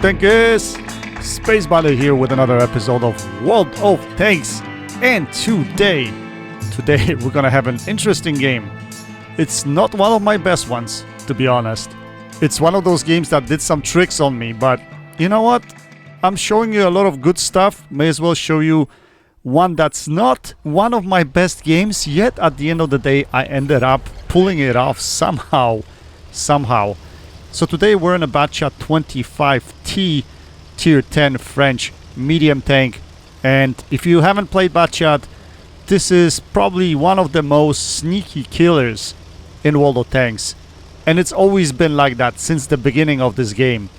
Tankers! Space Bally here with another episode of World of Tanks. And today we're gonna have an interesting game. It's not one of my best ones, to be honest. It's one of those games that did some tricks on me, but you know what? I'm showing you a lot of good stuff. May as well show you one that's not one of my best games, yet at the end of the day I ended up pulling it off somehow. So today we're in a Batchat 25T Tier 10 French medium tank, and if you haven't played Batchat, this is probably one of the most sneaky killers in World of Tanks, and it's always been like that since the beginning of this game.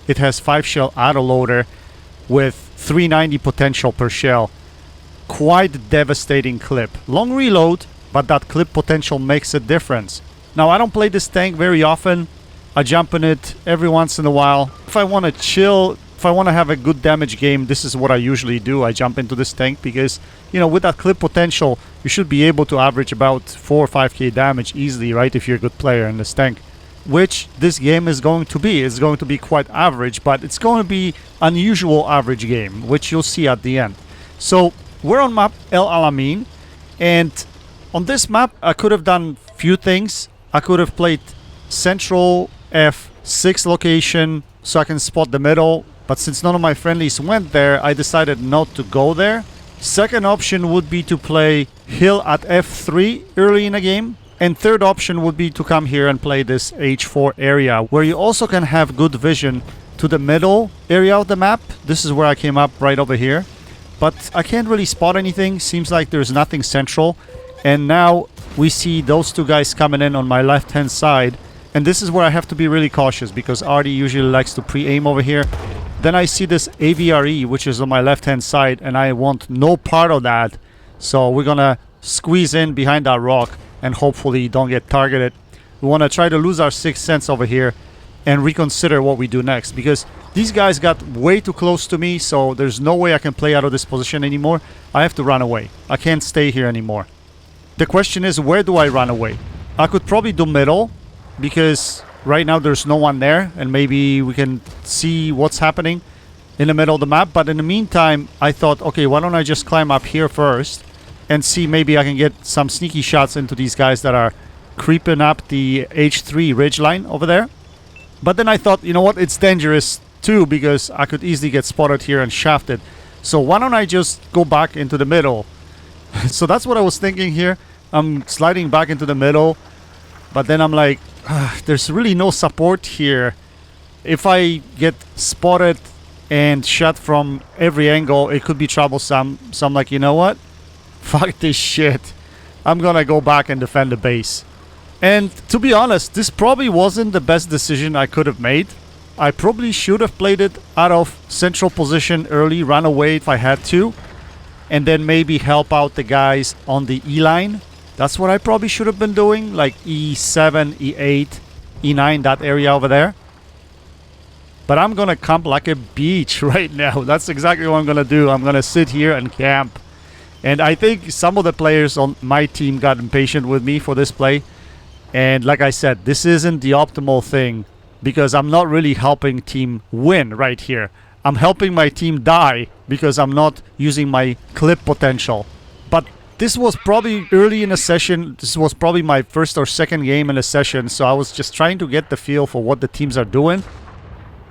It has 5 shell autoloader with 390 potential per shell. Quite devastating clip. Long reload, but that clip potential makes a difference. Now I don't play this tank very often. I jump in it every once in a while. If I want to chill, if I want to have a good damage game, this is what I usually do. I jump into this tank because, you know, with that clip potential, you should be able to average about 4 or 5k damage easily, right, if you're a good player in this tank. Which this game is going to be. It's going to be quite average, but it's going to be unusual average game, which you'll see at the end. So we're on map El Alamein, and on this map I could have done few things. I could have played central F6 location so I can spot the middle, but since none of my friendlies went there, I decided not to go there. Second option would be to play hill at F3 early in the game, and third option would be to come here and play this H4 area where you also can have good vision to the middle area of the map. This is where I came up, right over here, but I can't really spot anything. Seems like there's nothing central, and now we see those two guys coming in on my left hand side, and this is where I have to be really cautious because Artie usually likes to pre-aim over here. Then I see this AVRE which is on my left hand side, and I want no part of that, so we're gonna squeeze in behind that rock and hopefully don't get targeted. We want to try to lose our sixth sense over here and reconsider what we do next, because these guys got way too close to me, so there's no way I can play out of this position anymore. I have to run away. I can't stay here anymore. The question is, where do I run away? I could probably do middle, because right now there's no one there, and maybe we can see what's happening in the middle of the map. But in the meantime, I thought, okay, why don't I just climb up here first and see maybe I can get some sneaky shots into these guys that are creeping up the H3 ridgeline over there. But then I thought, you know what, it's dangerous too, because I could easily get spotted here and shafted. So why don't I just go back into the middle? So that's what I was thinking here. I'm sliding back into the middle, but then I'm like, there's really no support here. If I get spotted and shot from every angle, it could be troublesome. So I'm like, you know what? Fuck this shit. I'm gonna go back and defend the base. And to be honest, this probably wasn't the best decision I could have made. I probably should have played it out of central position early, run away if I had to, and then maybe help out the guys on the E line. That's what I probably should have been doing, like E7, E8, E9, that area over there. But I'm gonna camp like a beach right now. That's exactly what I'm gonna do. I'm gonna sit here and camp. And I think some of the players on my team got impatient with me for this play. And like I said, this isn't the optimal thing, because I'm not really helping team win right here. I'm helping my team die because I'm not using my clip potential. But this was probably early in a session. This was probably my first or second game in a session, so I was just trying to get the feel for what the teams are doing.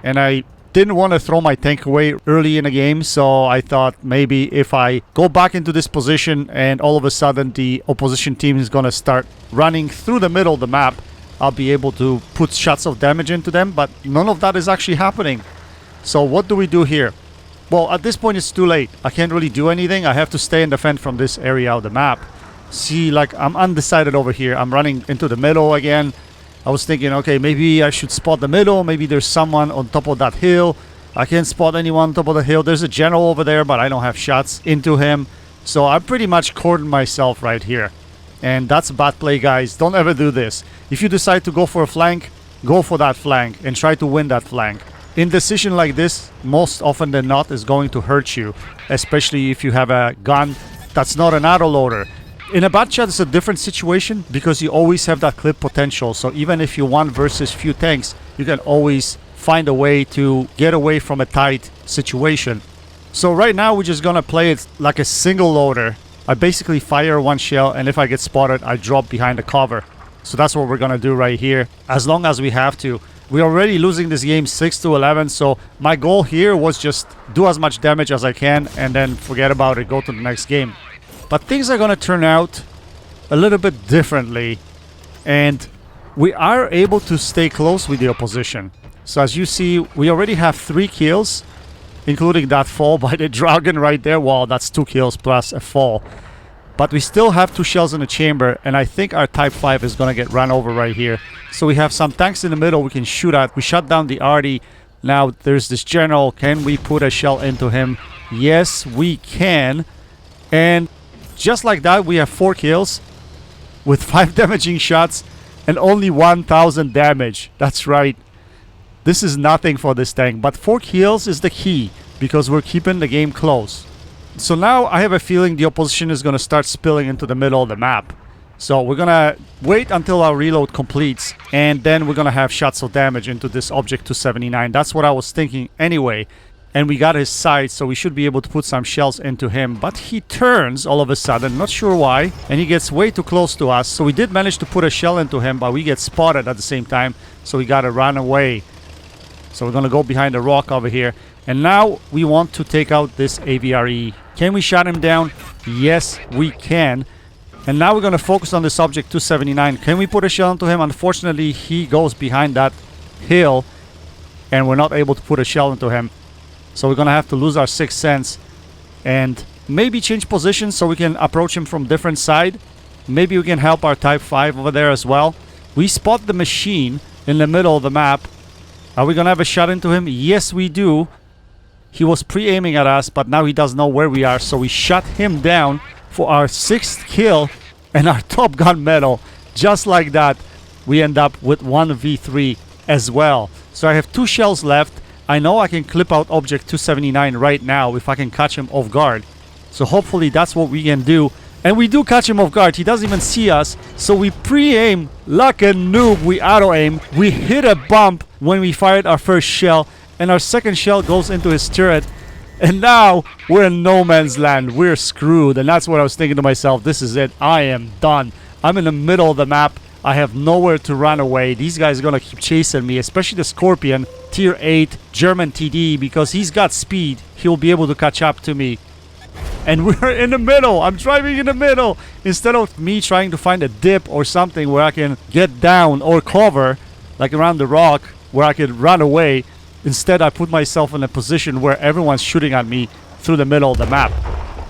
And I didn't want to throw my tank away early in a game, so I thought maybe if I go back into this position and all of a sudden the opposition team is going to start running through the middle of the map, I'll be able to put shots of damage into them, but none of that is actually happening. So what do we do here? Well, at this point it's too late. I can't really do anything. I have to stay and defend from this area of the map. See, like, I'm undecided over here. I'm running into the middle again. I was thinking, okay, maybe I should spot the middle. Maybe there's someone on top of that hill. I can't spot anyone on top of the hill. There's a general over there, but I don't have shots into him. So I'm pretty much cornered myself right here. And that's bad play, guys. Don't ever do this. If you decide to go for a flank, go for that flank and try to win that flank. Indecision like this, most often than not, is going to hurt you, especially if you have a gun that's not an autoloader. In a Batchat, it's a different situation because you always have that clip potential. So even if you 1 versus few tanks, you can always find a way to get away from a tight situation. So right now we're just gonna play it like a single loader. I basically fire one shell, and if I get spotted, I drop behind the cover. So that's what we're gonna do right here, as long as we have to. We're already losing this game 6-11, so my goal here was just do as much damage as I can and then forget about it, go to the next game. But things are gonna turn out a little bit differently, and we are able to stay close with the opposition. So as you see, we already have 3 kills, including that fall by the dragon right there. Well, that's 2 kills plus a fall. But we still have 2 shells in the chamber, and I think our Type 5 is gonna get run over right here. So we have some tanks in the middle we can shoot at. We shut down the RD. Now there's this general. Can we put a shell into him? Yes, we can. And just like that, we have 4 kills with 5 damaging shots and only 1000 damage. That's right. This is nothing for this tank, but 4 kills is the key because we're keeping the game close. So now I have a feeling the opposition is going to start spilling into the middle of the map. So we're going to wait until our reload completes, and then we're going to have shots of damage into this object 279. That's what I was thinking anyway. And we got his sight, so we should be able to put some shells into him. But he turns all of a sudden, not sure why, and he gets way too close to us. So we did manage to put a shell into him, but we get spotted at the same time, so we got to run away. So we're going to go behind the rock over here. And now we want to take out this AVRE. Can we shut him down? Yes, we can. And now we're going to focus on this object 279. Can we put a shell into him? Unfortunately, he goes behind that hill, and we're not able to put a shell into him. So we're going to have to lose our 6th sense and maybe change positions so we can approach him from different side. Maybe we can help our Type 5 over there as well. We spot the machine in the middle of the map. Are we going to have a shot into him? Yes, we do. He was pre-aiming at us, but now he doesn't know where we are. So we shut him down for our 6th kill and our Top Gun medal. Just like that, we end up with 1v3 as well. So I have 2 shells left. I know I can clip out object 279 right now if I can catch him off guard. So hopefully that's what we can do. And we do catch him off guard. He doesn't even see us. So we pre-aim like a noob. We auto-aim. We hit a bump when we fired our first shell. And our second shell goes into his turret. And now we're in no man's land. We're screwed. And that's what I was thinking to myself. This is it. I am done. I'm in the middle of the map. I have nowhere to run away. These guys are going to keep chasing me. Especially the Scorpion. Tier 8 German TD. Because he's got speed. He'll be able to catch up to me. And we're in the middle. I'm driving in the middle. Instead of me trying to find a dip or something where I can get down or cover. Like around the rock. Where I can run away. Instead, I put myself in a position where everyone's shooting at me through the middle of the map.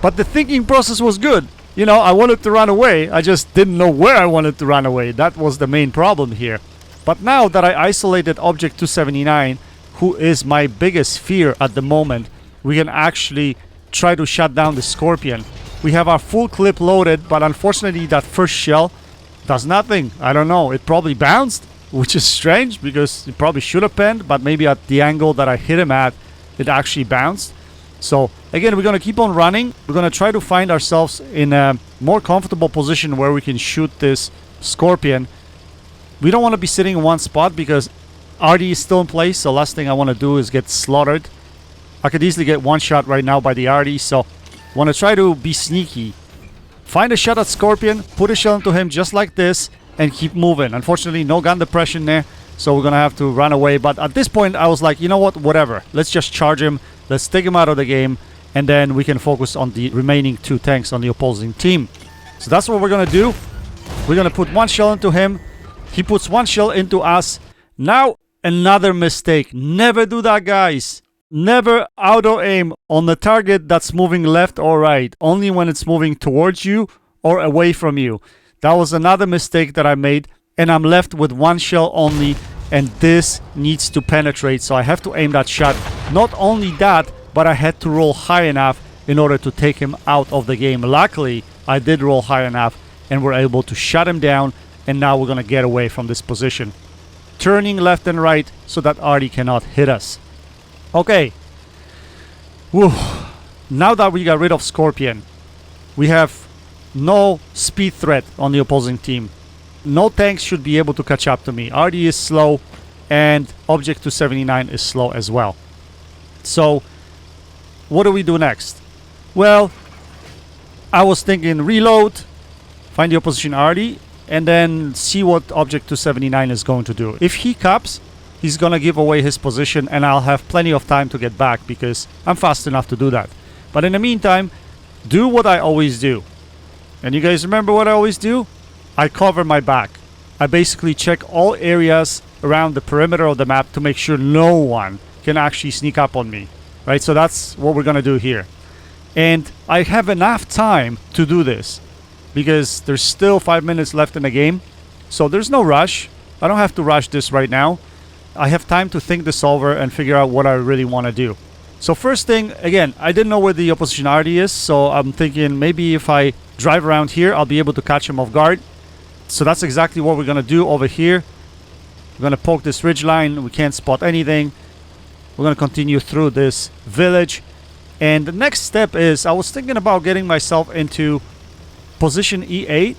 But the thinking process was good. You know, I wanted to run away. I just didn't know where I wanted to run away. That was the main problem here. But now that I isolated Object 279, who is my biggest fear at the moment, we can actually try to shut down the Scorpion. We have our full clip loaded, but unfortunately that first shell does nothing. I don't know. It probably bounced, which is strange because it probably should have penned, but maybe at the angle that I hit him at, it actually bounced. So again, we're going to keep on running. We're going to try to find ourselves in a more comfortable position where we can shoot this Scorpion. We don't want to be sitting in one spot because RD is still in place. So last thing I want to do is get slaughtered. I could easily get one shot right now by the RD. So I want to try to be sneaky. Find a shot at Scorpion, put a shell into him just like this, and keep moving. Unfortunately, no gun depression there, so we're gonna have to run away. But at this point, I was like, you know what, whatever. Let's just charge him. Let's take him out of the game, and then we can focus on the remaining 2 tanks on the opposing team. So that's what we're gonna do. We're gonna put 1 shell into him. He puts 1 shell into us. Now, another mistake. Never do that, guys. Never auto-aim on the target that's moving left or right. Only when it's moving towards you or away from you. That was another mistake that I made, and I'm left with 1 shell only, and this needs to penetrate, so I have to aim that shot. Not only that, but I had to roll high enough in order to take him out of the game. Luckily, I did roll high enough, and we're able to shut him down, and now we're going to get away from this position. Turning left and right so that Artie cannot hit us. Okay. Whew. Now that we got rid of Scorpion, we have no speed threat on the opposing team. No tanks should be able to catch up to me. RD is slow, and object 279 is slow as well. So what do we do next? Well, I was thinking reload, find the opposition arty, and then see what object 279 is going to do. If he caps, he's gonna give away his position, and I'll have plenty of time to get back because I'm fast enough to do that. But in the meantime, do what I always do. And you guys remember what I always do? I cover my back. I basically check all areas around the perimeter of the map to make sure no one can actually sneak up on me. Right? So that's what we're gonna do here. And I have enough time to do this because there's still 5 minutes left in the game. So there's no rush. I don't have to rush this right now. I have time to think this over and figure out what I really want to do. So first thing, again, I didn't know where the opposition arty is, so I'm thinking maybe if I drive around here, I'll be able to catch him off guard. So that's exactly what we're going to do over here. We're going to poke this ridge line. We can't spot anything. We're going to continue through this village. And the next step is, I was thinking about getting myself into position E8,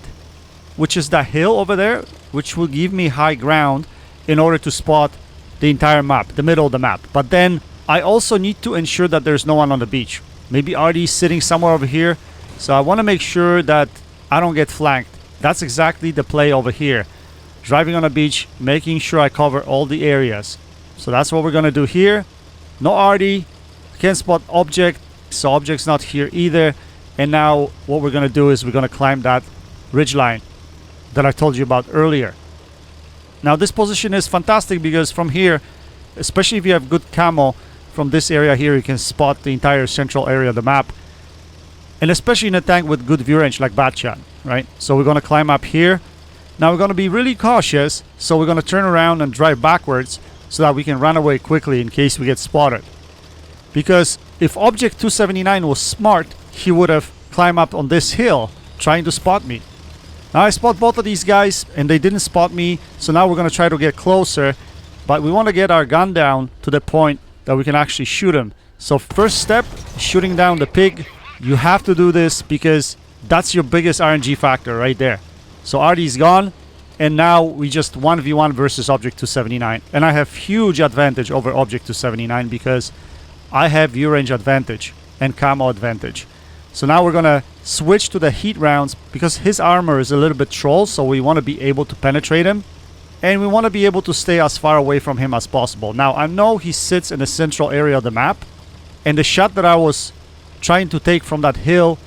which is that hill over there, which will give me high ground in order to spot the entire map, the middle of the map. But then I also need to ensure that there's no one on the beach. Maybe arty's sitting somewhere over here. So I want to make sure that I don't get flanked. That's exactly the play over here. Driving on the beach, making sure I cover all the areas. So that's what we're going to do here. No arty. Can't spot object. So object's not here either. And now what we're going to do is we're going to climb that ridge line that I told you about earlier. Now this position is fantastic because from here, especially if you have good camo, from this area here you can spot the entire central area of the map. And especially in a tank with good view range like Batshot, right? So we're going to climb up here. Now we're going to be really cautious, so we're going to turn around and drive backwards so that we can run away quickly in case we get spotted. Because if object 279 was smart, he would have climbed up on this hill trying to spot me. Now I spot both of these guys and they didn't spot me, so now we're going to try to get closer, but we want to get our gun down to the point that we can actually shoot him. So first step, shooting down the pig. You have to do this because that's your biggest RNG factor right there. So arty's gone, and now we just 1v1 versus object 279, and I have huge advantage over object 279 because I have view range advantage and camo advantage. So now we're gonna switch to the heat rounds because his armor is a little bit troll, so we want to be able to penetrate him, and we want to be able to stay as far away from him as possible. Now I know he sits in the central area of the map, and the shot that I was trying to take from that hill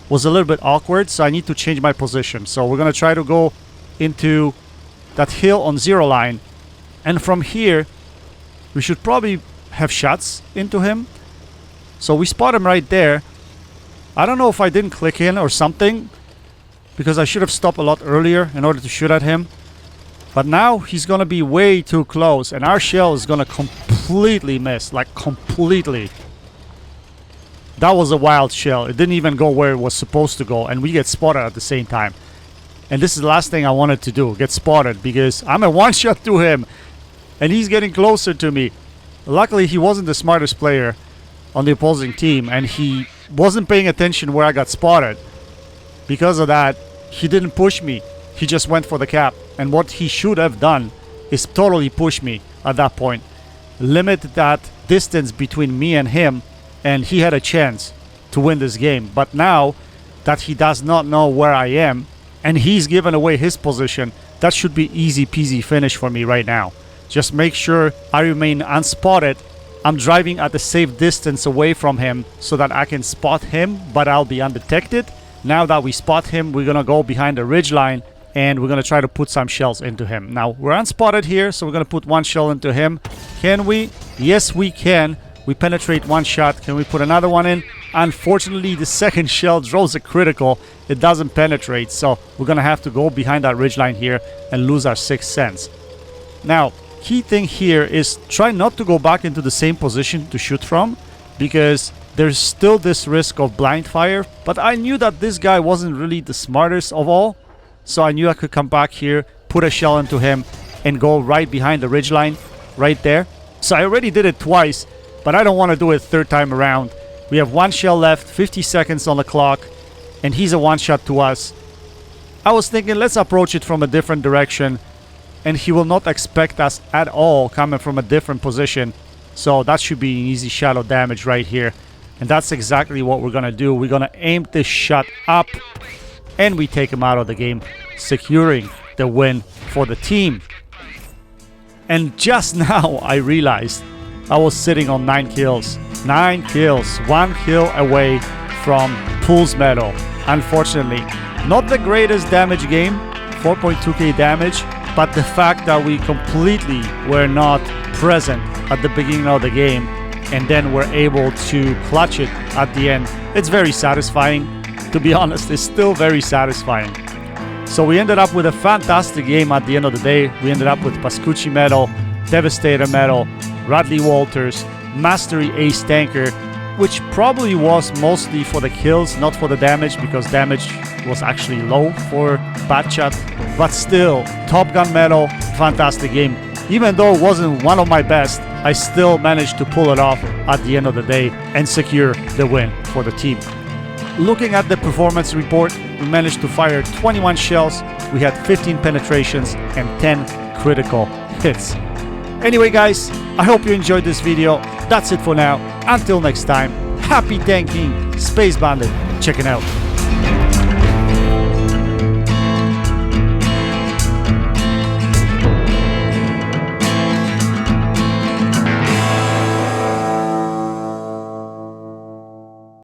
was a little bit awkward, so I need to change my position. So we're gonna try to go into that hill on 0 line, and from here we should probably have shots into him. So we spot him right there. I don't know if I didn't click in or something, because I should have stopped a lot earlier in order to shoot at him. But now he's gonna be way too close, and our shell is gonna completely miss, like completely. That was a wild shell. It didn't even go where it was supposed to go, and we get spotted at the same time. And this is the last thing I wanted to do, get spotted, because I'm a one-shot to him, and he's getting closer to me. Luckily, he wasn't the smartest player on the opposing team, and he wasn't paying attention where I got spotted. Because of that, he didn't push me. He just went for the cap. And what he should have done is totally push me at that point. Limit that distance between me and him, and he had a chance to win this game. But now that he does not know where I am, and he's given away his position, that should be easy peasy finish for me right now. Just make sure I remain unspotted. I'm driving at a safe distance away from him so that I can spot him, but I'll be undetected. Now that we spot him, we're gonna go behind the ridge line and we're gonna try to put some shells into him. Now we're unspotted here, so we're gonna put one shell into him. Can we? Yes, we can. We penetrate one shot. Can we put another one in? Unfortunately, the second shell draws a critical. It doesn't penetrate, so we're gonna have to go behind that ridgeline here and lose our 6th sense. Now, key thing here is try not to go back into the same position to shoot from, because there's still this risk of blind fire. But I knew that this guy wasn't really the smartest of all, so I knew I could come back here, put a shell into him, and go right behind the ridgeline, right there. So I already did it twice, but I don't want to do it 3rd time around. We have 1 shell left, 50 seconds on the clock, and he's a one-shot to us. I was thinking, let's approach it from a different direction. and he will not expect us at all coming from a different position. So that should be an easy shadow damage right here. And that's exactly what we're gonna do. We're gonna aim this shot up, and we take him out of the game, securing the win for the team. And just now I realized I was sitting on 9 kills. 9 kills, 1 kill away from Pool's medal. Unfortunately, not the greatest damage game, 4.2k damage, but the fact that we completely were not present at the beginning of the game and then we're able to clutch it at the end, it's very satisfying. To be honest, it's still very satisfying. So we ended up with a fantastic game at the end of the day. We ended up with Pascucci medal, Devastator medal, Radley Walters, Mastery Ace Tanker, which probably was mostly for the kills, not for the damage, because damage was actually low for Batchat. But still, Top Gun medal, fantastic game. Even though it wasn't one of my best, I still managed to pull it off at the end of the day and secure the win for the team. Looking at the performance report, we managed to fire 21 shells, we had 15 penetrations and 10 critical hits. Anyway guys, I hope you enjoyed this video. That's it for now. Until next time, happy tanking, Space Bandit, checking out.